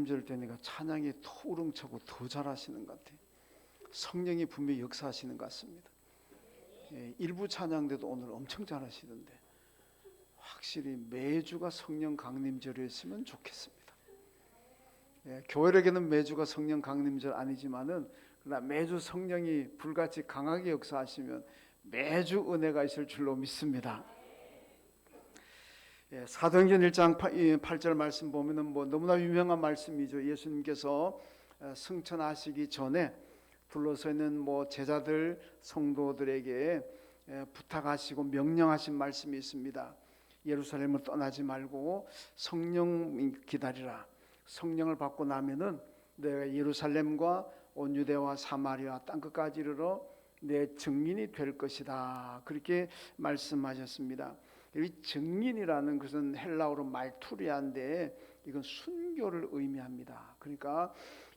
강림절 되니까 찬양이 더 우렁차고 더 잘하시는 것 같아요. 성령이 분명히 역사하시는 것 같습니다. 일부 찬양대도 오늘 엄청 잘하시던데 확실히 매주가 성령 강림절이었으면 좋겠습니다. 교회에게는 매주가 성령 강림절 아니지만은 그러나 매주 성령이 불같이 강하게 역사하시면 매주 은혜가 있을 줄로 믿습니다. 사도행전 1장 8절 말씀 보면은 뭐 너무나 유명한 말씀이죠. 예수님께서 승천하시기 전에 둘러서 있는 뭐 제자들 성도들에게 부탁하시고 명령하신 말씀이 있습니다. 예루살렘을 떠나지 말고 성령 기다리라. 성령을 받고 나면은 내가 예루살렘과 온 유대와 사마리아 땅끝까지 이르러 내 증인이 될 것이다. 그렇게 말씀하셨습니다. 이 증인이라는 것은 헬라어로 말투리아인데 이건 순교를 의미합니다. 그러니까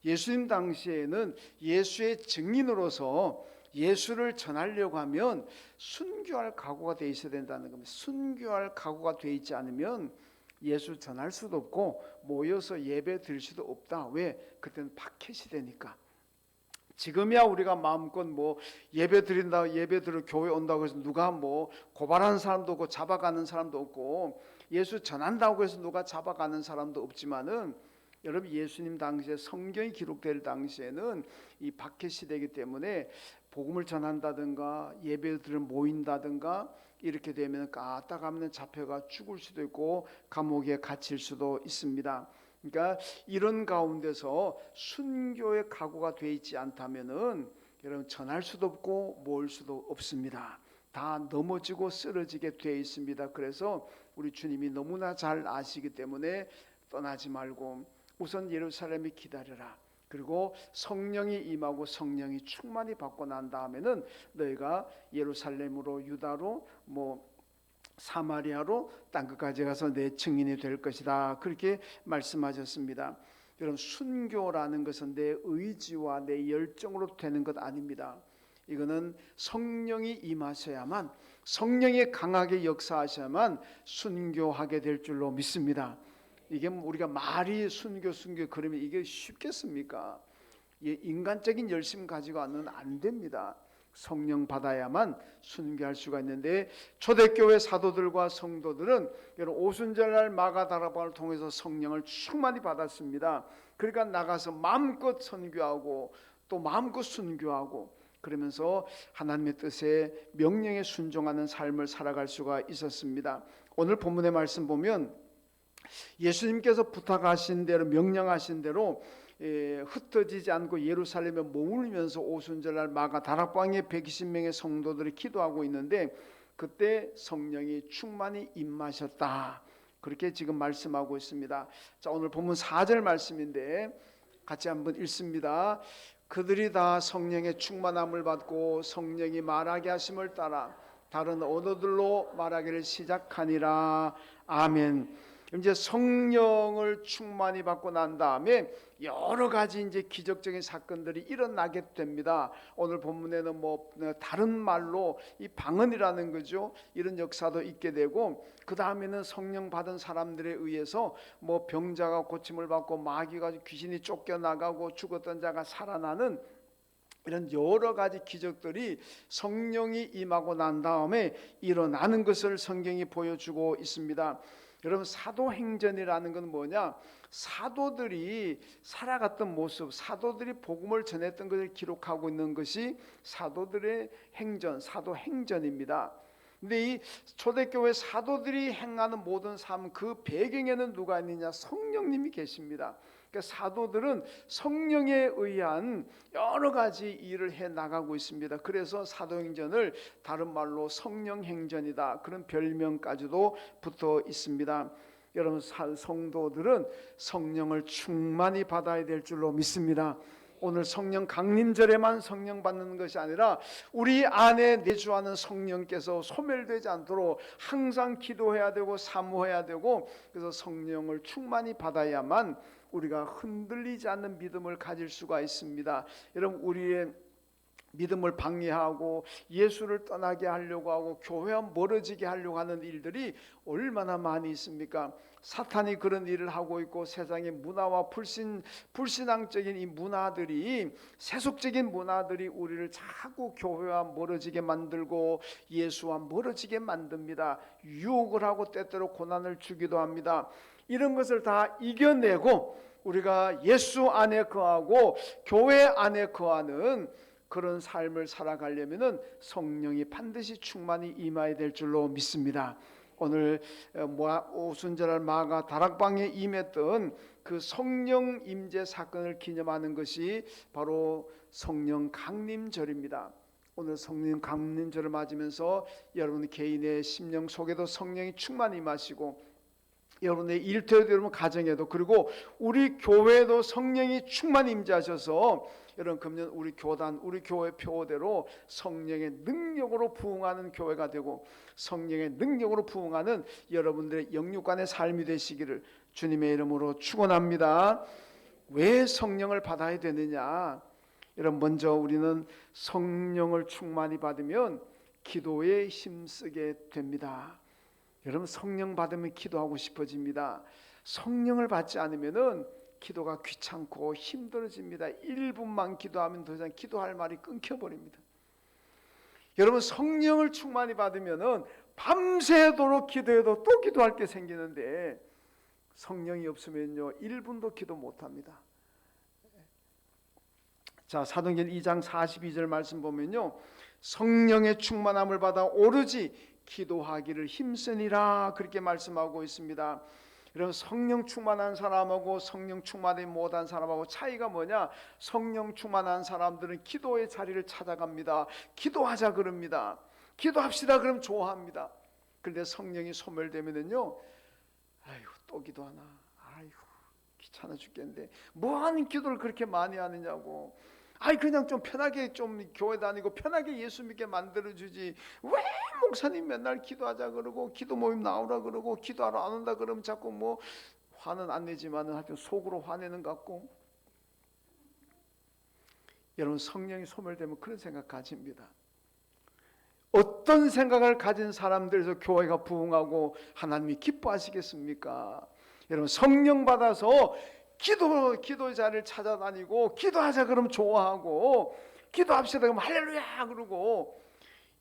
예수님 당시에는 예수의 증인으로서 예수를 전하려고 하면 순교할 각오가 돼 있어야 된다는 겁니다. 순교할 각오가 돼 있지 않으면 예수 전할 수도 없고 모여서 예배 드릴 수도 없다. 왜? 그때는 박해시 되니까. 지금이야 우리가 마음껏 뭐 예배 드린다, 예배 들어 교회 온다고 해서 누가 뭐 고발하는 사람도 없고 잡아가는 사람도 없고 예수 전한다고 해서 누가 잡아가는 사람도 없지만은 여러분 예수님 당시에 성경이 기록될 당시에는 이 박해 시대이기 때문에 복음을 전한다든가 예배들을 모인다든가 이렇게 되면 까딱하면 잡혀가 죽을 수도 있고 감옥에 갇힐 수도 있습니다. 그러니까 이런 가운데서 순교의 각오가 되어 있지 않다면은 여러분 전할 수도 없고 모을 수도 없습니다. 다 넘어지고 쓰러지게 되어 있습니다. 그래서 우리 주님이 너무나 잘 아시기 때문에 떠나지 말고 우선 예루살렘에 기다려라. 그리고 성령이 임하고 성령이 충만히 받고 난 다음에는 너희가 예루살렘으로 유다로 뭐 사마리아로 땅끝까지 가서 내 증인이 될 것이다. 그렇게 말씀하셨습니다. 여러분 순교라는 것은 내 의지와 내 열정으로 되는 것 아닙니다. 이거는 성령이 임하셔야만 성령이 강하게 역사하셔야만 순교하게 될 줄로 믿습니다. 이게 우리가 말이 순교 그러면 이게 쉽겠습니까? 인간적인 열심 가지고는 안 됩니다. 성령 받아야만 순교할 수가 있는데 초대교회 사도들과 성도들은 오순절날 마가다락방을 통해서 성령을 충만히 받았습니다. 그러니까 나가서 마음껏 선교하고 또 마음껏 순교하고 그러면서 하나님의 뜻에 명령에 순종하는 삶을 살아갈 수가 있었습니다. 오늘 본문의 말씀 보면 예수님께서 부탁하신 대로 명령하신 대로 흩어지지 않고 예루살렘에 머물면서 오순절날 마가 다락방에 120명의 성도들이 기도하고 있는데 그때 성령이 충만히 임하셨다. 그렇게 지금 말씀하고 있습니다. 자, 오늘 본문 4절 말씀인데 같이 한번 읽습니다. 그들이 다 성령의 충만함을 받고 성령이 말하게 하심을 따라 다른 언어들로 말하기를 시작하니라. 아멘. 이제 성령을 충만히 받고 난 다음에 여러 가지 이제 기적적인 사건들이 일어나게 됩니다. 오늘 본문에는 뭐 다른 말로 이 방언이라는 거죠. 이런 역사도 있게 되고 그 다음에는 성령 받은 사람들에 의해서 뭐 병자가 고침을 받고 마귀가 귀신이 쫓겨나가고 죽었던 자가 살아나는 이런 여러 가지 기적들이 성령이 임하고 난 다음에 일어나는 것을 성경이 보여주고 있습니다. 여러분 사도행전이라는 건 뭐냐? 사도들이 살아갔던 모습, 사도들이 복음을 전했던 것을 기록하고 있는 것이 사도들의 행전, 사도행전입니다. 근데 이 초대교회 사도들이 행하는 모든 삶, 그 배경에는 누가 있느냐? 성령님이 계십니다. 그러니까 사도들은 성령에 의한 여러 가지 일을 해 나가고 있습니다. 그래서 사도행전을 다른 말로 성령행전이다, 그런 별명까지도 붙어 있습니다. 여러분 성도들은 성령을 충만히 받아야 될 줄로 믿습니다. 오늘 성령 강림절에만 성령 받는 것이 아니라 우리 안에 내주하는 성령께서 소멸되지 않도록 항상 기도해야 되고 사모해야 되고, 그래서 성령을 충만히 받아야만 우리가 흔들리지 않는 믿음을 가질 수가 있습니다. 여러분 우리의 믿음을 방해하고 예수를 떠나게 하려고 하고 교회와 멀어지게 하려고 하는 일들이 얼마나 많이 있습니까? 사탄이 그런 일을 하고 있고 세상의 문화와 불신앙적인 이 문화들이, 세속적인 문화들이 우리를 자꾸 교회와 멀어지게 만들고 예수와 멀어지게 만듭니다. 유혹을 하고 때때로 고난을 주기도 합니다. 이런 것을 다 이겨내고 우리가 예수 안에 거하고 교회 안에 거하는 그런 삶을 살아가려면 성령이 반드시 충만히 임해야 될 줄로 믿습니다. 오늘 오순절날 마가 다락방에 임했던 그 성령 임재 사건을 기념하는 것이 바로 성령 강림절입니다. 오늘 성령 강림절을 맞으면서 여러분 개인의 심령 속에도 성령이 충만히 임하시고 여러분의 일터에도 여러분 가정에도 그리고 우리 교회에도 성령이 충만히 임재하셔서 여러분 금년 우리 교단 우리 교회 표대로 성령의 능력으로 부흥하는 교회가 되고 성령의 능력으로 부흥하는 여러분들의 영육간의 삶이 되시기를 주님의 이름으로 축원합니다. 왜 성령을 받아야 되느냐? 여러분 먼저 우리는 성령을 충만히 받으면 기도에 힘쓰게 됩니다. 여러분 성령 받으면 기도하고 싶어집니다. 성령을 받지 않으면은 기도가 귀찮고 힘들어집니다. 1분만 기도하면 더 이상 기도할 말이 끊겨버립니다. 여러분 성령을 충만히 받으면은 밤새도록 기도해도 또 기도할 게 생기는데 성령이 없으면요 1분도 기도 못합니다. 자, 사도행전 2장 42절 말씀 보면요 성령의 충만함을 받아 오로지 기도하기를 힘쓰니라 그렇게 말씀하고 있습니다. 여러분 성령 충만한 사람하고 성령 충만하지 못한 사람하고 차이가 뭐냐? 성령 충만한 사람들은 기도의 자리를 찾아갑니다. 기도하자 그럽니다. 기도합시다 그럼 좋아합니다. 그런데 성령이 소멸되면은요 아이고 또 기도하나, 아이고 귀찮아 죽겠는데 뭐하는 기도를 그렇게 많이 하느냐고, 아이 그냥 좀 편하게 좀 교회 다니고 편하게 예수 믿게 만들어주지 왜 목사님 맨날 기도하자 그러고 기도 모임 나오라 그러고 기도하러 안 온다 그러면 자꾸 뭐 화는 안 내지만은 하여튼 속으로 화내는 것 같고. 여러분 성령이 소멸되면 그런 생각 가집니다. 어떤 생각을 가진 사람들에서 교회가 부흥하고 하나님이 기뻐하시겠습니까? 여러분 성령 받아서 기도 자리를 찾아다니고 기도하자 그러면 좋아하고 기도합시다 그러면 할렐루야 그러고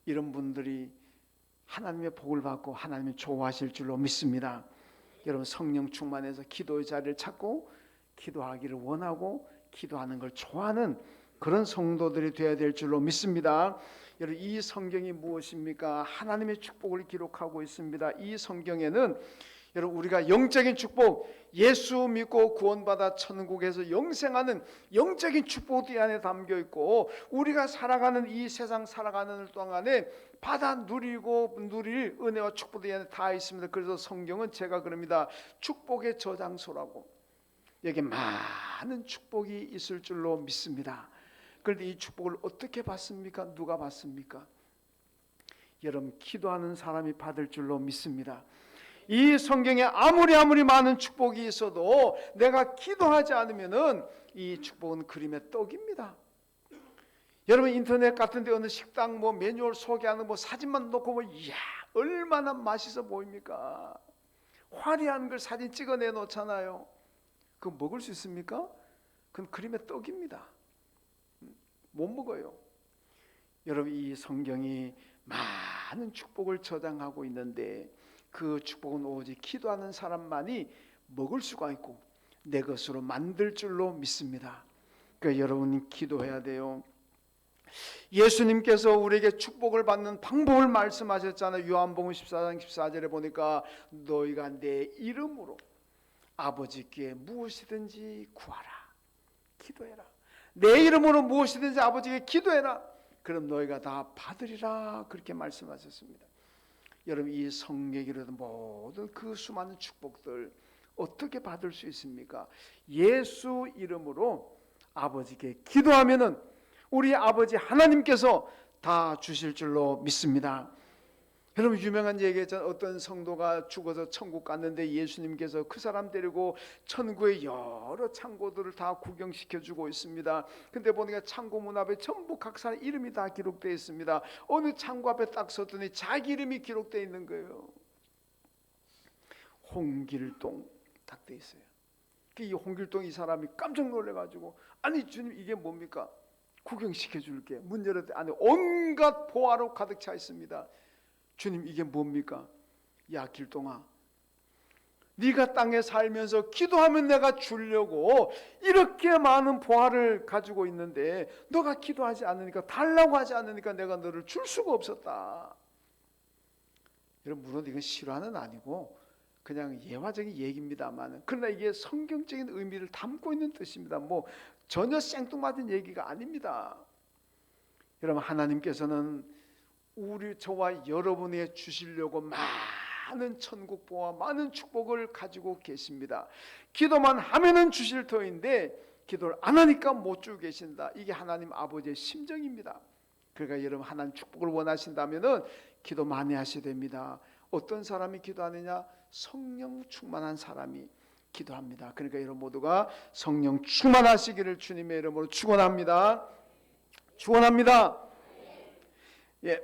이런 분들이 하나님의 복을 받고 하나님이 좋아하실 줄로 믿습니다. 여러분 성령 충만해서 기도의 자리를 찾고 기도하기를 원하고 기도하는 걸 좋아하는 그런 성도들이 되어야 될 줄로 믿습니다. 여러분 이 성경이 무엇입니까? 하나님의 축복을 기록하고 있습니다. 이 성경에는 여러분 우리가 영적인 축복, 예수 믿고 구원받아 천국에서 영생하는 영적인 축복이 안에 담겨 있고 우리가 살아가는 이 세상 살아가는 동안에 받아 누리고 누릴 은혜와 축복이 안에 다 있습니다. 그래서 성경은 제가 그럽니다. 축복의 저장소라고. 여기 많은 축복이 있을 줄로 믿습니다. 그런데 이 축복을 어떻게 받습니까? 누가 받습니까? 여러분 기도하는 사람이 받을 줄로 믿습니다. 이 성경에 아무리 많은 축복이 있어도 내가 기도하지 않으면은 이 축복은 그림의 떡입니다. 여러분 인터넷 같은 데 어느 식당 뭐 매뉴얼 소개하는 뭐 사진만 놓고 뭐 이야 얼마나 맛있어 보입니까? 화려한 걸 사진 찍어내 놓잖아요. 그거 먹을 수 있습니까? 그건 그림의 떡입니다. 못 먹어요. 여러분 이 성경이 많은 축복을 저장하고 있는데 그 축복은 오직 기도하는 사람만이 먹을 수가 있고 내 것으로 만들 줄로 믿습니다. 그러니까 여러분이 기도해야 돼요. 예수님께서 우리에게 축복을 받는 방법을 말씀하셨잖아요. 요한복음 14장 14절에 보니까 너희가 내 이름으로 아버지께 무엇이든지 구하라. 기도해라. 내 이름으로 무엇이든지 아버지께 기도해라. 그럼 너희가 다 받으리라. 그렇게 말씀하셨습니다. 여러분 이 성경에도 모든 그 수많은 축복들 어떻게 받을 수 있습니까? 예수 이름으로 아버지께 기도하면은 우리 아버지 하나님께서 다 주실 줄로 믿습니다. 여러분 유명한 얘기했잖아요. 어떤 성도가 죽어서 천국 갔는데 예수님께서 그 사람 데리고 천국의 여러 창고들을 다 구경시켜주고 있습니다. 근데 보니까 창고 문 앞에 전부 각 사람 이름이 다 기록되어 있습니다. 어느 창고 앞에 딱 섰더니 자기 이름이 기록되어 있는 거예요. 홍길동 딱 돼 있어요. 이 홍길동 이 사람이 깜짝 놀래가지고 아니 주님 이게 뭡니까? 구경시켜 줄게. 문 열었더니 안에 온갖 보화로 가득 차 있습니다. 주님 이게 뭡니까? 야 길동아, 네가 땅에 살면서 기도하면 내가 주려고 이렇게 많은 보화를 가지고 있는데 너가 기도하지 않으니까, 달라고 하지 않으니까 내가 너를 줄 수가 없었다. 여러분 물론 이건 실화는 아니고 그냥 예화적인 얘기입니다만, 그러나 이게 성경적인 의미를 담고 있는 뜻입니다. 뭐 전혀 생뚱맞은 얘기가 아닙니다. 여러분 하나님께서는 저와 여러분에게 주시려고 많은 천국 보화, 많은 축복을 가지고 계십니다. 기도만 하면은 주실 터인데 기도를 안 하니까 못 주고 계신다. 이게 하나님 아버지의 심정입니다. 그러니까 여러분 하나님 축복을 원하신다면은 기도 많이 하셔야 됩니다. 어떤 사람이 기도하느냐? 성령 충만한 사람이 기도합니다. 그러니까 여러분 모두가 성령 충만하시기를 주님의 이름으로 축원합니다. 축원합니다. 예,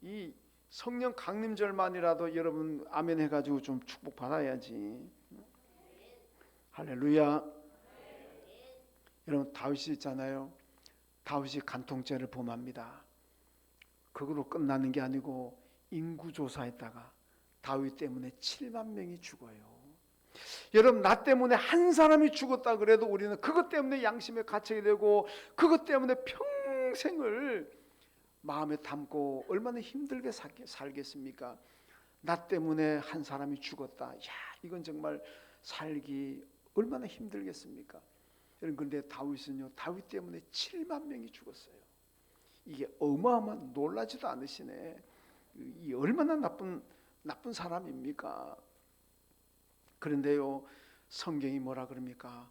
이 성령 강림절만이라도 여러분 아멘 해가지고 좀 축복 받아야지. 할렐루야. 여러분 다윗이 있잖아요. 다윗이 간통죄를 범합니다. 그걸로 끝나는 게 아니고 인구조사했다가 다윗 때문에 7만 명이 죽어요. 여러분 나 때문에 한 사람이 죽었다 그래도 우리는 그것 때문에 양심에 갇히게 되고 그것 때문에 평생을 마음에 담고 얼마나 힘들게 살겠습니까? 나 때문에 한 사람이 죽었다. 야, 이건 정말 살기 얼마나 힘들겠습니까? 여러분 그런데 다윗은요, 다윗 때문에 7만 명이 죽었어요. 이게 어마어마한, 놀라지도 않으시네. 이 얼마나 나쁜 사람입니까? 그런데요 성경이 뭐라 그럽니까?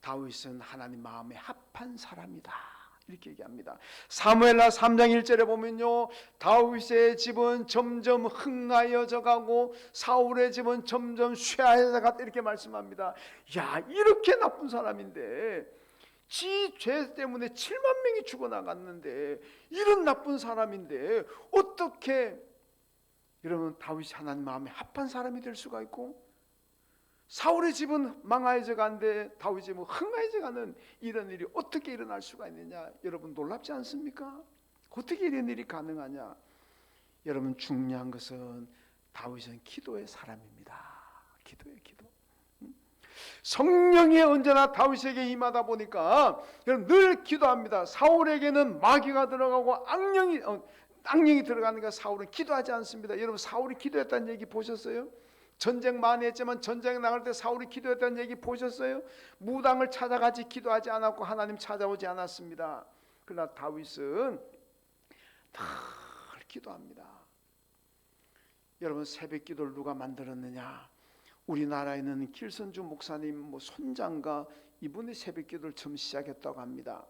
다윗은 하나님 마음에 합한 사람이다 이렇게 얘기합니다. 사무엘하 3장 1절에 보면요, 다윗의 집은 점점 흥하여져 가고 사울의 집은 점점 쇠하여져 갔다 이렇게 말씀합니다. 야, 이렇게 나쁜 사람인데, 지 죄 때문에 7만 명이 죽어나갔는데, 이런 나쁜 사람인데 어떻게 여러분 다윗이 하나님 마음에 합한 사람이 될 수가 있고, 사울의 집은 망하여져 간데 다윗의 집은 흥하여져 가는 이런 일이 어떻게 일어날 수가 있느냐? 여러분 놀랍지 않습니까? 어떻게 이런 일이 가능하냐? 여러분 중요한 것은 다윗은 기도의 사람입니다. 기도예요, 기도. 성령이 언제나 다윗에게 임하다 보니까 여러분 늘 기도합니다. 사울에게는 마귀가 들어가고 악령이 들어가니까 사울은 기도하지 않습니다. 여러분 사울이 기도했다는 얘기 보셨어요? 전쟁 많이 했지만 전쟁에 나갈 때 사울이 기도했다는 얘기 보셨어요? 무당을 찾아가지 기도하지 않았고 하나님 찾아오지 않았습니다. 그러나 다윗은 늘 기도합니다. 여러분 새벽 기도를 누가 만들었느냐? 우리나라에는 길선주 목사님 손장가 이분이 새벽 기도를 처음 시작했다고 합니다.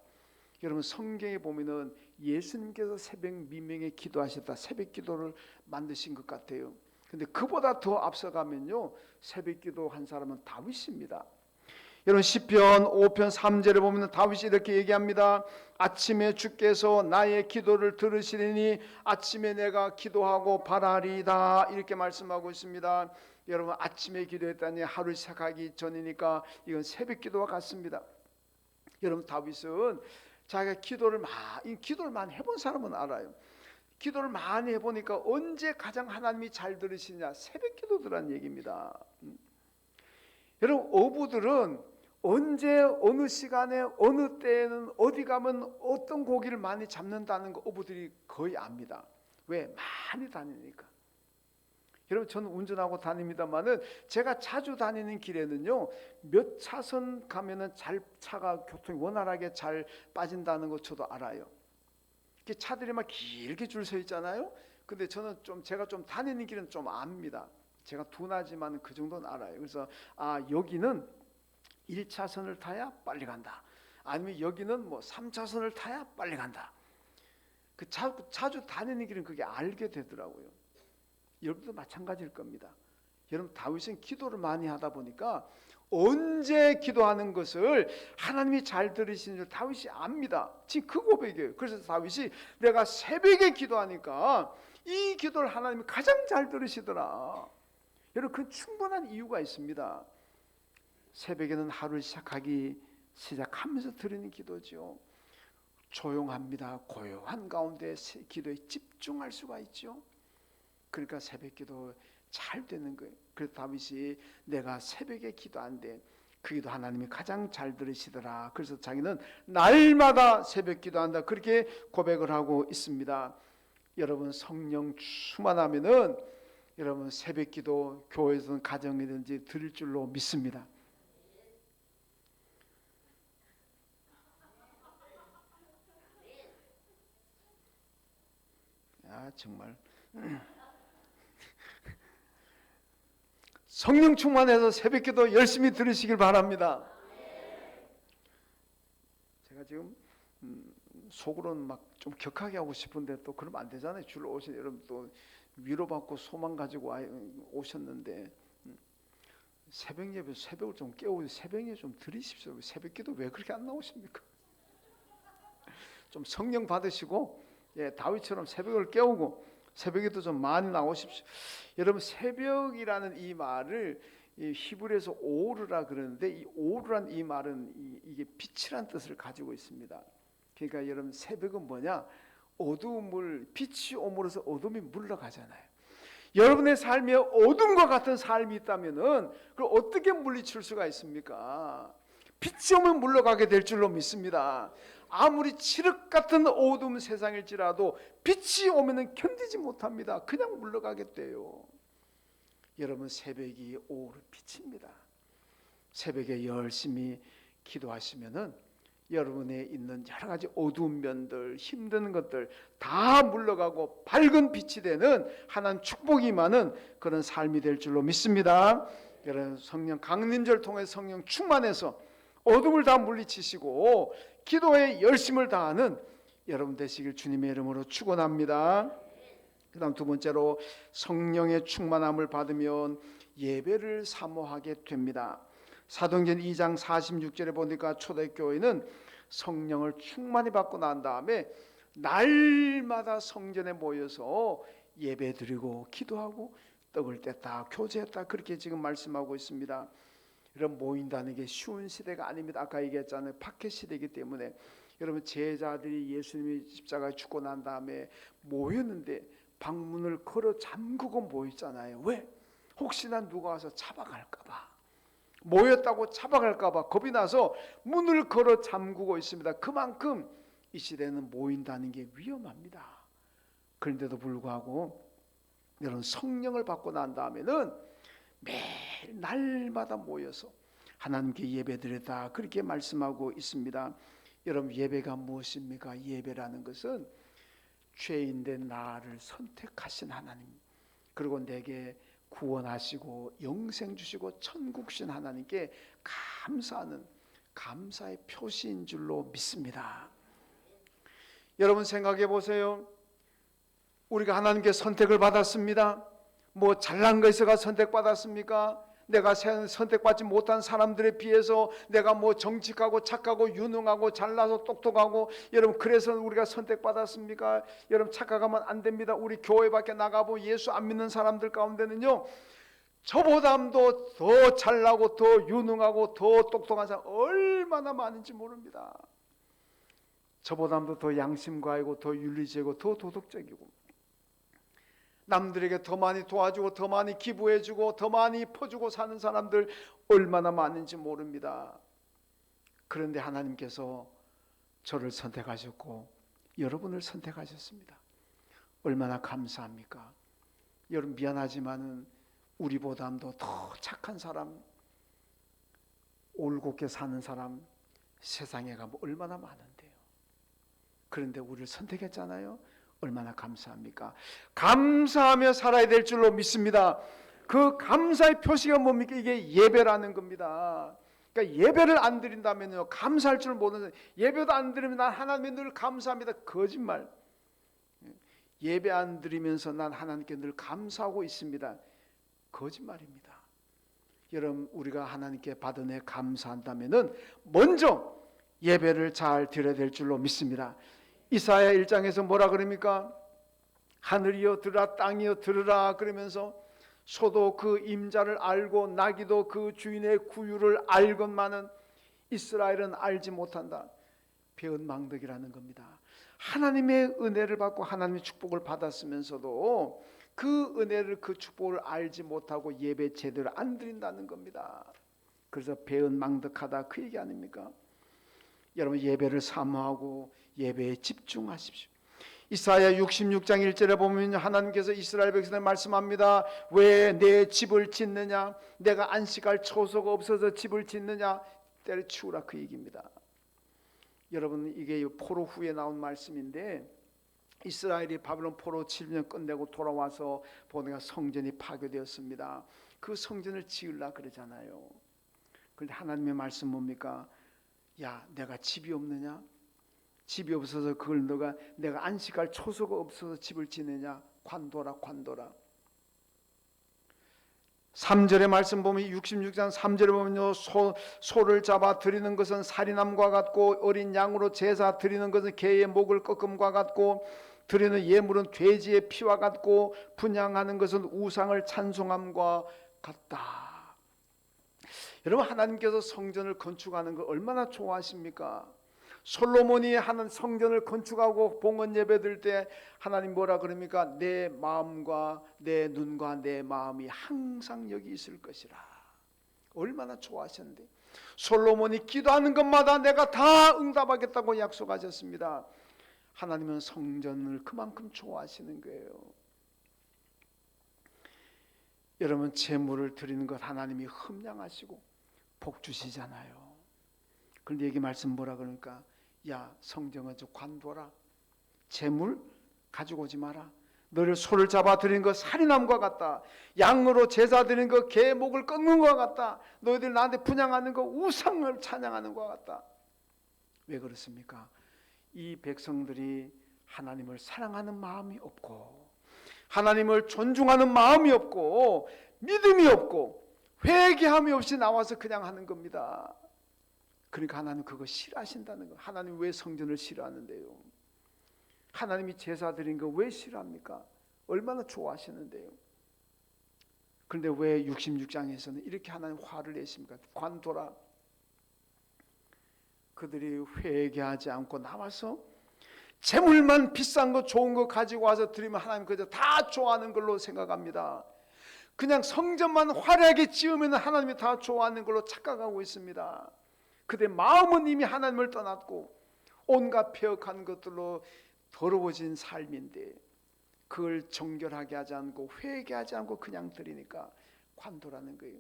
여러분 성경에 보면은 예수님께서 새벽 미명에 기도하셨다, 새벽 기도를 만드신 것 같아요. 근데 그보다 더 앞서가면요 새벽 기도한 사람은 다윗입니다. 여러분 시편 5편 3절에 보면 다윗이 이렇게 얘기합니다. 아침에 주께서 나의 기도를 들으시리니 아침에 내가 기도하고 바라리이다 이렇게 말씀하고 있습니다. 여러분 아침에 기도했다니 하루 시작하기 전이니까 이건 새벽 기도와 같습니다. 여러분 다윗은 자기가 기도를 많이 해본 사람은 알아요. 기도를 많이 해보니까 언제 가장 하나님이 잘 들으시냐? 새벽 기도들란 얘기입니다. 여러분 어부들은 언제 어느 시간에 어느 때에는 어디 가면 어떤 고기를 많이 잡는다는 거 어부들이 거의 압니다. 왜? 많이 다니니까. 여러분 저는 운전하고 다닙니다만은 제가 자주 다니는 길에는요 몇 차선 가면은 차가 교통이 원활하게 잘 빠진다는 거 저도 알아요. 차들이 막 길게 줄 서 있잖아요. 근데 저는 제가 좀 다니는 길은 좀 압니다. 제가 둔하지만 그 정도는 알아요. 그래서 여기는 1차선을 타야 빨리 간다. 아니면 여기는 3차선을 타야 빨리 간다. 자주 다니는 길은 그게 알게 되더라고요. 여러분도 마찬가지일 겁니다. 여러분 다윗은 기도를 많이 하다 보니까 언제 기도하는 것을 하나님이 잘 들으시는 줄 다윗이 압니다. 지금 그 고백이에요. 그래서 다윗이 내가 새벽에 기도하니까 이 기도를 하나님이 가장 잘 들으시더라. 여러분 그 충분한 이유가 있습니다. 새벽에는 하루를 시작하면서 드리는 기도죠. 조용합니다. 고요한 가운데 기도에 집중할 수가 있죠. 그러니까 새벽 기도 잘 되는 거예요. 그래서 다윗이 내가 새벽에 기도한데 그 기도 하나님이 가장 잘 들으시더라. 그래서 자기는 날마다 새벽 기도한다. 그렇게 고백을 하고 있습니다. 여러분 성령 충만하면은 여러분 새벽 기도 교회에서든 가정이든지 드릴 줄로 믿습니다. 정말 성령 충만해서 새벽기도 열심히 들으시길 바랍니다. 제가 지금 속으로는 막 좀 격하게 하고 싶은데 또 그러면 안 되잖아요. 줄로 오신 여러분 또 위로받고 소망 가지고 오셨는데 새벽 예배 새벽을 좀 깨우고 새벽에 좀 드리십시오. 새벽기도 왜 그렇게 안 나오십니까? 좀 성령 받으시고 다윗처럼 새벽을 깨우고 새벽에도 좀 많이 나오십시오. 여러분 새벽이라는 이 말을 히브리에서 오르라 그러는데 이 오르란 이 말은 이게 빛이란 뜻을 가지고 있습니다. 그러니까 여러분 새벽은 뭐냐? 어두움을 빛이 오므로써 어둠이 물러가잖아요. 여러분의 삶에 어둠과 같은 삶이 있다면은 그걸 어떻게 물리칠 수가 있습니까? 빛이 오면 물러가게 될 줄로 믿습니다. 아무리 칠흑 같은 어두운 세상일지라도 빛이 오면은 견디지 못합니다. 그냥 물러가게 돼요. 여러분 새벽이 오르 빛입니다. 새벽에 열심히 기도하시면은 여러분에 있는 여러 가지 어두운 면들, 힘든 것들 다 물러가고 밝은 빛이 되는 하나님 축복이 많은 그런 삶이 될 줄로 믿습니다. 여러분 성령 강림절 통해 성령 충만해서 어둠을 다 물리치시고 기도에 열심을 다하는 여러분 되시길 주님의 이름으로 축원합니다. 그 다음 두 번째로 성령의 충만함을 받으면 예배를 사모하게 됩니다. 사도행전 2장 46절에 보니까 초대교회는 성령을 충만히 받고 난 다음에 날마다 성전에 모여서 예배드리고 기도하고 떡을 뗐다 교제했다 그렇게 지금 말씀하고 있습니다. 이런 모인다는 게 쉬운 시대가 아닙니다. 아까 얘기했잖아요. 팟캐 시대이기 때문에 여러분 제자들이 예수님이 십자가에 죽고 난 다음에 모였는데 방문을 걸어 잠그고 모였잖아요. 왜? 혹시나 누가 와서 잡아갈까 봐. 모였다고 잡아갈까 봐 겁이 나서 문을 걸어 잠그고 있습니다. 그만큼 이 시대는 모인다는 게 위험합니다. 그런데도 불구하고 여러분 성령을 받고 난 다음에는 매일 날마다 모여서 하나님께 예배드렸다 그렇게 말씀하고 있습니다. 여러분 예배가 무엇입니까? 예배라는 것은 죄인된 나를 선택하신 하나님 그리고 내게 구원하시고 영생 주시고 천국 주신 하나님께 감사하는 감사의 표시인 줄로 믿습니다. 여러분 생각해 보세요. 우리가 하나님께 선택을 받았습니다. 뭐 잘난 것에가 선택받았습니까? 내가 선택받지 못한 사람들에 비해서 내가 뭐 정직하고 착하고 유능하고 잘나서 똑똑하고 여러분 그래서 우리가 선택받았습니까? 여러분 착각하면 안 됩니다. 우리 교회 밖에 나가보면 예수 안 믿는 사람들 가운데는요 저보다도 더 잘나고 더 유능하고 더 똑똑한 사람 얼마나 많은지 모릅니다. 저보다도 더 양심가이고 더 윤리적이고 더 도덕적이고 남들에게 더 많이 도와주고 더 많이 기부해주고 더 많이 퍼주고 사는 사람들 얼마나 많은지 모릅니다. 그런데 하나님께서 저를 선택하셨고 여러분을 선택하셨습니다. 얼마나 감사합니까? 여러분 미안하지만은 우리보다도 더 착한 사람 올곧게 사는 사람 세상에 가면 얼마나 많은데요. 그런데 우리를 선택했잖아요. 얼마나 감사합니까? 감사하며 살아야 될 줄로 믿습니다. 그 감사의 표시가 뭡니까? 이게 예배라는 겁니다. 그러니까 예배를 안 드린다면요 감사할 줄 모르는 예배도 안 드리면 난 하나님께 늘 감사합니다. 거짓말. 예배 안 드리면서 난 하나님께 늘 감사하고 있습니다. 거짓말입니다. 여러분 우리가 하나님께 받은 애 감사한다면은 먼저 예배를 잘 드려야 될 줄로 믿습니다. 이사야 1장에서 뭐라 그럽니까? 하늘이여 들으라 땅이여 들으라 그러면서 소도 그 임자를 알고 나귀도 그 주인의 구유를 알건만은 이스라엘은 알지 못한다. 배은망덕이라는 겁니다. 하나님의 은혜를 받고 하나님의 축복을 받았으면서도 그 은혜를, 그 축복을 알지 못하고 예배 제대로 안 드린다는 겁니다. 그래서 배은망덕하다 그 얘기 아닙니까? 여러분, 예배를 사모하고 예배에 집중하십시오. 이사야 66장 1절에 보면 하나님께서 이스라엘 백성에 말씀합니다. 왜 내 집을 짓느냐? 내가 안식할 처소가 없어서 집을 짓느냐? 때려치우라 그 얘기입니다. 여러분, 이게 포로 후에 나온 말씀인데, 이스라엘이 바벨론 포로 7년 끝내고 돌아와서 보니까 성전이 파괴되었습니다. 그 성전을 지으려 그러잖아요. 그런데 하나님의 말씀 뭡니까? 야, 내가 집이 없느냐? 집이 없어서 그걸 내가 안식할 초소가 없어서 집을 지느냐? 관둬라, 관둬라. 3절의 말씀 보면 66장 3절에 보면요, 소를 잡아 드리는 것은 살인함과 같고 어린 양으로 제사 드리는 것은 개의 목을 꺾음과 같고 드리는 예물은 돼지의 피와 같고 분향하는 것은 우상을 찬송함과 같다. 여러분, 하나님께서 성전을 건축하는 걸 얼마나 좋아하십니까? 솔로몬이 하는 성전을 건축하고 봉헌 예배 드릴 때 하나님 뭐라 그럽니까? 내 마음과 내 눈과 내 마음이 항상 여기 있을 것이라. 얼마나 좋아하셨는데, 솔로몬이 기도하는 것마다 내가 다 응답하겠다고 약속하셨습니다. 하나님은 성전을 그만큼 좋아하시는 거예요. 여러분, 제물을 드리는 것 하나님이 흠양하시고 복 주시잖아요. 그런데 여기 말씀 뭐라 그러니까, 야, 성전을 좀 관둬라. 재물 가지고 오지 마라. 너를 소를 잡아 드리는 거 살인함과 같다. 양으로 제사 드리는 거 개 목을 꺾는 것 같다. 너희들 나한테 분향하는 거 우상을 찬양하는 것 같다. 왜 그렇습니까? 이 백성들이 하나님을 사랑하는 마음이 없고 하나님을 존중하는 마음이 없고 믿음이 없고 회개함이 없이 나와서 그냥 하는 겁니다. 그러니까 하나님 그거 싫어하신다는 거. 하나님 왜 성전을 싫어하는데요? 하나님이 제사 드린 거 왜 싫어합니까? 얼마나 좋아하시는데요? 그런데 왜 66장에서는 이렇게 하나님 화를 내십니까? 관둬라. 그들이 회개하지 않고 나와서 재물만 비싼 거 좋은 거 가지고 와서 드리면 하나님 그저 다 좋아하는 걸로 생각합니다. 그냥 성전만 화려하게 지으면 하나님이 다 좋아하는 걸로 착각하고 있습니다. 그들의 마음은 이미 하나님을 떠났고 온갖 폐역한 것들로 더러워진 삶인데 그걸 정결하게 하지 않고 회개하지 않고 그냥 드리니까 관도라는 거예요.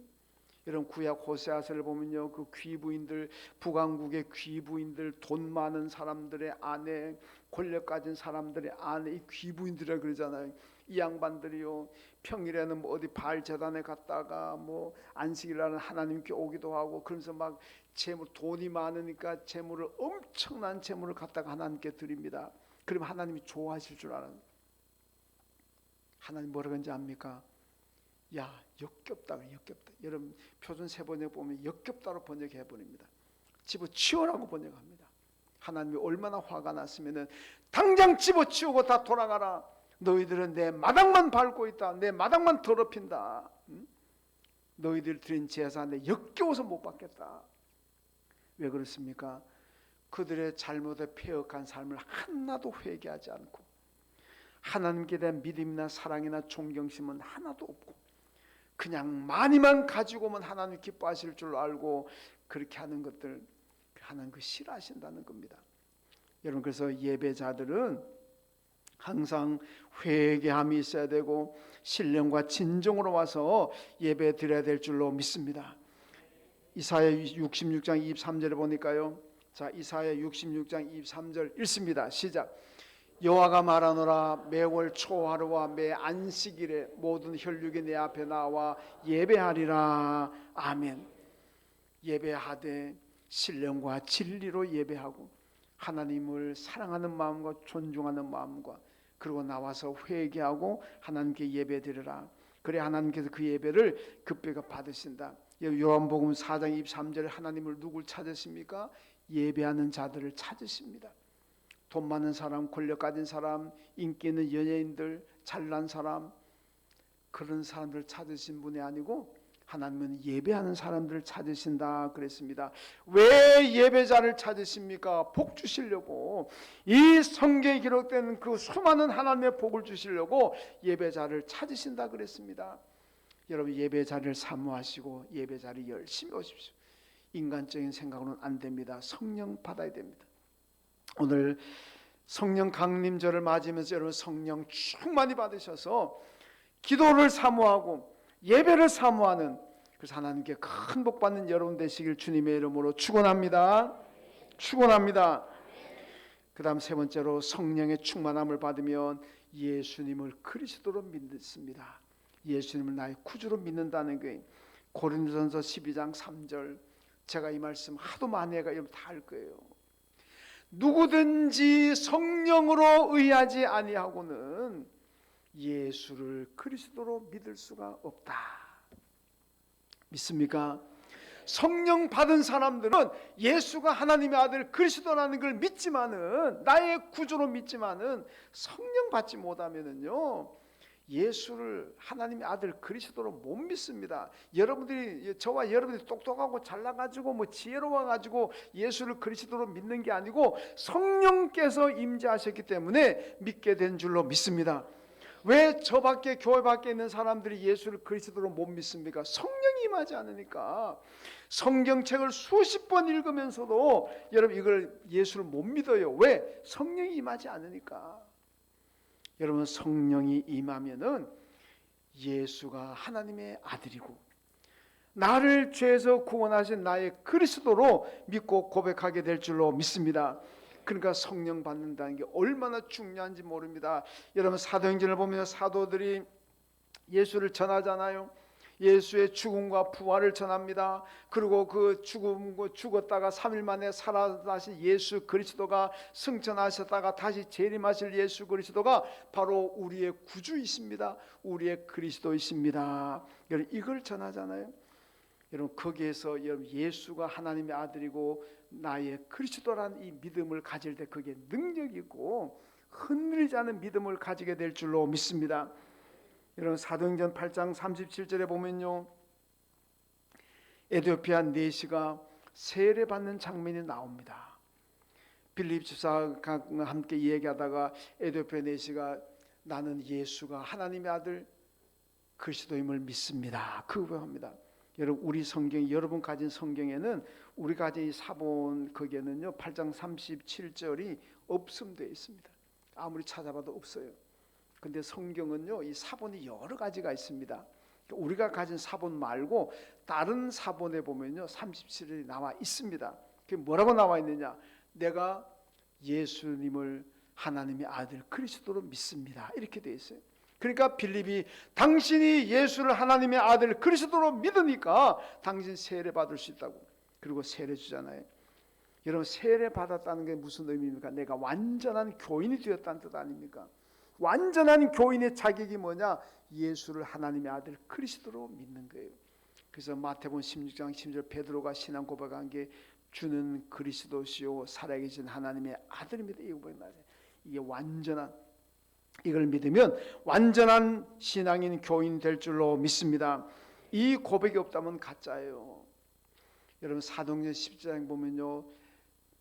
여러분, 구약 호세아서를 보면요, 그 귀부인들, 북왕국의 귀부인들, 돈 많은 사람들의 아내, 권력 가진 사람들의 아내, 이 귀부인들이라 그러잖아요. 이 양반들이요, 평일에는 뭐 어디 바알 제단에 갔다가 뭐 안식일날은 하나님께 오기도 하고 그러면서 막 재물, 돈이 많으니까 재물을, 엄청난 재물을 갖다가 하나님께 드립니다. 그러면 하나님이 좋아하실 줄 알아요. 하나님 뭐라 그런지 압니까? 야, 역겹다, 역겹다. 여러분, 표준 세번역 보면 역겹다로 번역해 버립니다. 집어치우라고 번역합니다. 하나님이 얼마나 화가 났으면은 당장 집어치우고 다 돌아가라. 너희들은 내 마당만 밟고 있다. 내 마당만 더럽힌다. 너희들 드린 제사 내 역겨워서 못 받겠다. 왜 그렇습니까? 그들의 잘못에 폐역한 삶을 하나도 회개하지 않고 하나님께 대한 믿음이나 사랑이나 존경심은 하나도 없고 그냥 많이만 가지고 오면 하나님 기뻐하실 줄 알고 그렇게 하는 것들, 하나님 그 싫어하신다는 겁니다. 여러분, 그래서 예배자들은 항상 회개함이 있어야 되고 신령과 진정으로 와서 예배 드려야 될 줄로 믿습니다. 이사야 66장 23절에 보니까요, 자, 이사야 66장 23절 읽습니다. 시작. 여호와가 말하노라. 매월 초하루와 매 안식일에 모든 혈육이 내 앞에 나와 예배하리라. 아멘. 예배하되 신령과 진리로 예배하고 하나님을 사랑하는 마음과 존중하는 마음과 그리고 나와서 회개하고 하나님께 예배드리라. 그래 하나님께서 그 예배를 급배가 받으신다. 요한복음 4장 23절에 하나님을 누굴 찾으십니까? 예배하는 자들을 찾으십니다. 돈 많은 사람, 권력 가진 사람, 인기 있는 연예인들, 잘난 사람, 그런 사람들을 찾으신 분이 아니고 하나님은 예배하는 사람들을 찾으신다 그랬습니다. 왜 예배자를 찾으십니까? 복 주시려고. 이 성경에 기록된 그 수많은 하나님의 복을 주시려고 예배자를 찾으신다 그랬습니다. 여러분, 예배자를 사모하시고 예배자를 열심히 오십시오. 인간적인 생각으로는 안 됩니다. 성령 받아야 됩니다. 오늘 성령 강림절을 맞이하면서 여러분 성령 충만히 받으셔서 기도를 사모하고 예배를 사모하는, 그래서 하나님께 큰 복 받는 여러분 되시길 주님의 이름으로 축원합니다. 축원합니다. 그 다음 세 번째로 성령의 충만함을 받으면 예수님을 그리스도로 믿습니다. 예수님을 나의 구주로 믿는다는 게 고린도전서 12장 3절. 제가 이 말씀 하도 많이 해가 여러분 다 알 거예요. 누구든지 성령으로 의하지 아니하고는 예수를 그리스도로 믿을 수가 없다. 믿습니까? 성령 받은 사람들은 예수가 하나님의 아들 그리스도라는 걸 믿지만은, 나의 구주로 믿지만은, 성령 받지 못하면은요 예수를 하나님의 아들 그리스도로 못 믿습니다. 여러분들이, 저와 여러분들이 똑똑하고 잘나가지고 뭐 지혜로워가지고 예수를 그리스도로 믿는 게 아니고 성령께서 임재하셨기 때문에 믿게 된 줄로 믿습니다. 왜 저밖에, 교회 밖에 있는 사람들이 예수를 그리스도로 못 믿습니까? 성령이 임하지 않으니까. 성경책을 수십 번 읽으면서도 여러분 이걸 예수를 못 믿어요. 왜? 성령이 임하지 않으니까. 여러분, 성령이 임하면은 예수가 하나님의 아들이고 나를 죄에서 구원하신 나의 그리스도로 믿고 고백하게 될 줄로 믿습니다. 그러니까 성령 받는다는 게 얼마나 중요한지 모릅니다. 여러분, 사도행전을 보면 사도들이 예수를 전하잖아요. 예수의 죽음과 부활을 전합니다. 그리고 그 죽었다가 3일 만에 살아나신 예수 그리스도가 승천하셨다가 다시 재림하실 예수 그리스도가 바로 우리의 구주이십니다. 우리의 그리스도이십니다. 여러분, 이걸 전하잖아요. 여러분, 거기에서 여러분 예수가 하나님의 아들이고 나의 그리스도라는 이 믿음을 가질 때 그게 능력이고 흔들리지 않은 믿음을 가지게 될 줄로 믿습니다. 여러분, 사도행전 8장 37절에 보면요, 에티오피아 내시가 세례받는 장면이 나옵니다. 빌립 집사와 함께 얘기하다가 에티오피아 내시가 나는 예수가 하나님의 아들 그리스도임을 믿습니다. 그 고백합니다. 여러분, 우리 성경, 여러분 가진 성경에는, 우리 가진 이 사본 거기에는요 8장 37절이 없음되어 있습니다. 아무리 찾아봐도 없어요. 근데 성경은요 이 사본이 여러 가지가 있습니다. 우리가 가진 사본 말고 다른 사본에 보면요 37절이 나와 있습니다. 그게 뭐라고 나와 있느냐? 내가 예수님을 하나님의 아들 그리스도로 믿습니다. 이렇게 되어 있어요. 그러니까 빌립이 당신이 예수를 하나님의 아들 그리스도로 믿으니까 당신 세례 받을 수 있다고. 그리고 세례 주잖아요. 여러분, 세례 받았다는 게 무슨 의미입니까? 내가 완전한 교인이 되었다는 뜻 아닙니까? 완전한 교인의 자격이 뭐냐? 예수를 하나님의 아들 그리스도로 믿는 거예요. 그래서 마태복음 16장 10절 베드로가 신앙 고백한 게 주는 그리스도시요 살아계신 하나님의 아들입니다. 이 고백 맞아요. 이게 완전한, 이걸 믿으면 완전한 신앙인 교인 될 줄로 믿습니다. 이 고백이 없다면 가짜예요. 여러분, 사도행전 10장 보면요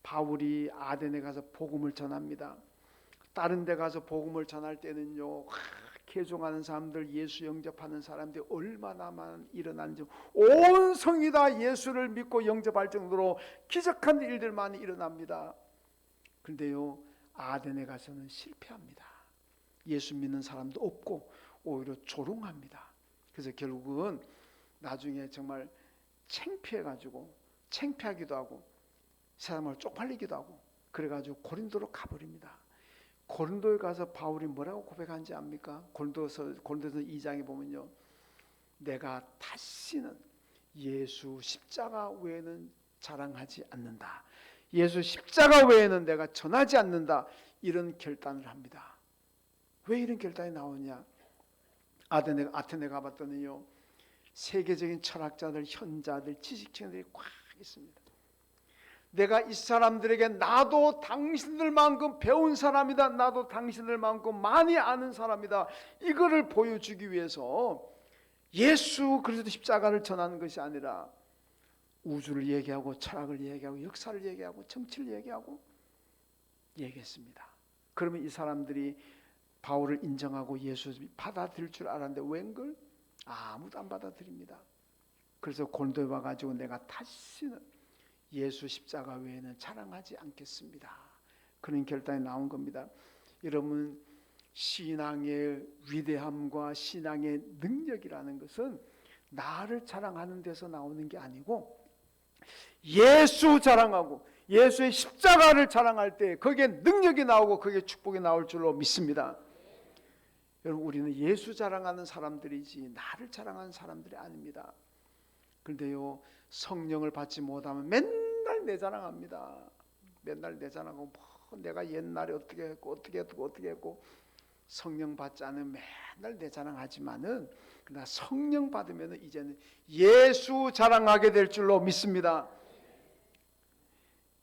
바울이 아덴에 가서 복음을 전합니다. 다른 데 가서 복음을 전할 때는요 개종하는 사람들, 예수 영접하는 사람들이 얼마나 많이 일어나는지, 온 성이 다 예수를 믿고 영접할 정도로 기적한 일들 많이 일어납니다. 그런데요 아덴에 가서는 실패합니다. 예수 믿는 사람도 없고 오히려 조롱합니다. 그래서 결국은 나중에 정말 창피하기도 하고 사람을 쪽팔리기도 하고 그래가지고 고린도로 가버립니다. 고린도에 가서 바울이 뭐라고 고백한지 압니까? 고린도서 2장에 보면요, 내가 다시는 예수 십자가 외에는 자랑하지 않는다. 예수 십자가 외에는 내가 전하지 않는다. 이런 결단을 합니다. 왜 이런 결단이 나오냐? 아테네 가봤더니요 세계적인 철학자들, 현자들, 지식층들이 꽉 있습니다. 내가 이 사람들에게 나도 당신들만큼 배운 사람이다, 나도 당신들만큼 많이 아는 사람이다, 이거를 보여주기 위해서 예수 그리스도 십자가를 전하는 것이 아니라 우주를 얘기하고 철학을 얘기하고 역사를 얘기하고 정치를 얘기했습니다. 그러면 이 사람들이 바울을 인정하고 예수 받아들일 줄 알았는데 웬걸? 아무도 안 받아들입니다. 그래서 고린도에 와가지고 내가 다시는 예수 십자가 외에는 자랑하지 않겠습니다. 그런 결단이 나온 겁니다. 여러분, 신앙의 위대함과 신앙의 능력이라는 것은 나를 자랑하는 데서 나오는 게 아니고 예수 자랑하고 예수의 십자가를 자랑할 때 거기에 능력이 나오고 거기에 축복이 나올 줄로 믿습니다. 여러분, 우리는 예수 자랑하는 사람들이지 나를 자랑하는 사람들이 아닙니다. 그런데요, 성령을 받지 못하면 맨날 내 자랑합니다. 맨날 내 자랑하고 내가 옛날에 어떻게 했고 성령 받지 않으면 맨날 내 자랑하지만은 그러나 성령 받으면 이제는 예수 자랑하게 될 줄로 믿습니다.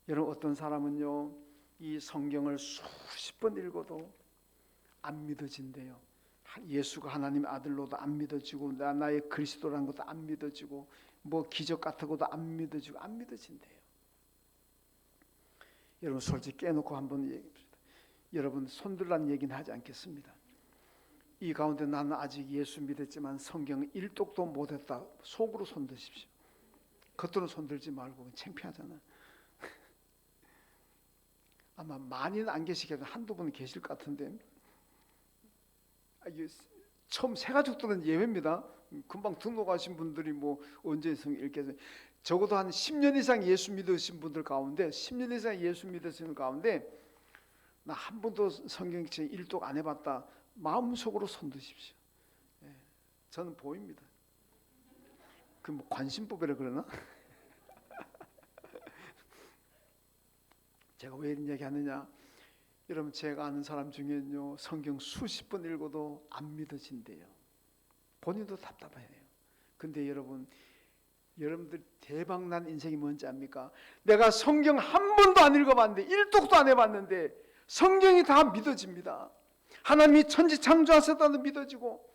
여러분, 어떤 사람은요 이 성경을 수십 번 읽어도 안 믿어진대요. 예수가 하나님의 아들로도 안 믿어지고 나의 그리스도라는 것도 안 믿어지고 뭐 기적 같은 것도 안 믿어지고 안 믿어진대요. 여러분, 솔직히 깨놓고 한번 얘기합시다. 여러분, 손들란 얘기는 하지 않겠습니다. 이 가운데 나는 아직 예수 믿었지만 성경을 일독도 못했다, 속으로 손드십시오. 겉으로 손들지 말고. 창피하잖아. 아마 많이는 안 계시겠지만 한두 분 계실 것 같은데, 처음 새가족들은 예외입니다. 금방 등록하신 분들이 뭐 언제 성경 읽겠어요. 적어도 한 10년 이상 예수 믿으신 분들 가운데 10년 이상 예수 믿으시는 가운데 나 한 번도 성경 일독 안 해봤다, 마음속으로 손드십시오. 예, 저는 보입니다. 그 뭐 관심법이라 그러나? 제가 왜 이런 얘기 하느냐, 여러분, 제가 아는 사람 중에는요 성경 수십 번 읽어도 안 믿어진대요. 본인도 답답해요. 근데 여러분들 대박난 인생이 뭔지 압니까? 내가 성경 한 번도 안 읽어봤는데 일독도 안 해봤는데 성경이 다 믿어집니다. 하나님이 천지 창조하셨다는 것도 믿어지고,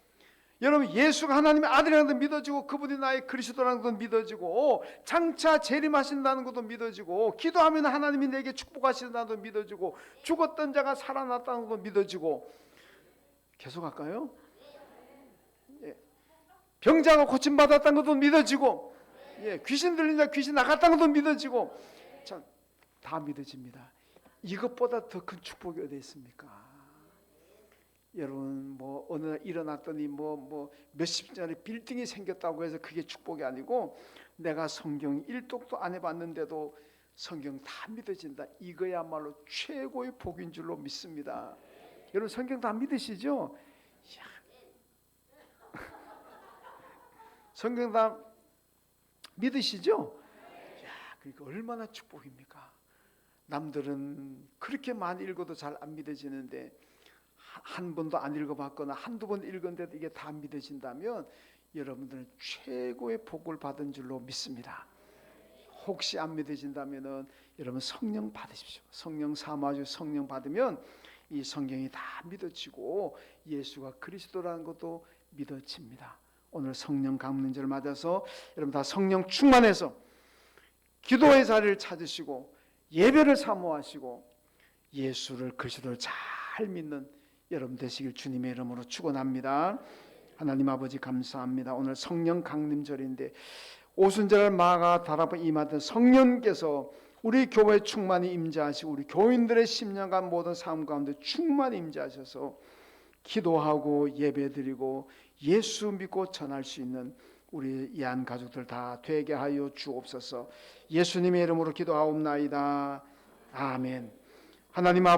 여러분 예수가 하나님의 아들이라는 것도 믿어지고, 그분이 나의 그리스도라는 것도 믿어지고, 장차 재림하신다는 것도 믿어지고, 기도하면 하나님이 내게 축복하신다는 것도 믿어지고, 죽었던 자가 살아났다는 것도 믿어지고. 계속 할까요? 예. 병자가 고침받았다는 것도 믿어지고, 예. 귀신 들린 자 귀신 나갔다는 것도 믿어지고, 참 다 믿어집니다. 이것보다 더 큰 축복이 어디 있습니까? 여러분, 뭐 어느 날 일어났더니 뭐 몇십 년에 빌딩이 생겼다고 해서 그게 축복이 아니고, 내가 성경 일독도 안 해봤는데도 성경 다 믿어진다, 이거야말로 최고의 복인 줄로 믿습니다. 여러분, 성경 다 믿으시죠? 성경 다 믿으시죠? 그러니까 얼마나 축복입니까? 남들은 그렇게 많이 읽어도 잘 안 믿어지는데 한 번도 안 읽어봤거나 한두 번 읽었는데도 이게 다 믿어진다면 여러분들은 최고의 복을 받은 줄로 믿습니다. 혹시 안 믿어진다면은 여러분 성령 받으십시오. 성령 사모하시고 성령 받으면 이 성경이 다 믿어지고 예수가 그리스도라는 것도 믿어집니다. 오늘 성령 강림절을 맞아서 여러분 다 성령 충만해서 기도의 자리를 찾으시고 예배를 사모하시고 예수를 그리스도를 잘 믿는 여러분 되시길 주님의 이름으로 축원합니다. 하나님 아버지 감사합니다. 오늘 성령 강림절인데 오순절 마가 다락방 임하던 성령께서 우리 교회 충만히 임재하시고 우리 교인들의 10년간 모든 삶 가운데 충만히 임재하셔서 기도하고 예배드리고 예수 믿고 전할 수 있는 우리 이한 가족들 다 되게 하여 주옵소서. 예수님의 이름으로 기도하옵나이다. 아멘. 하나님 아버지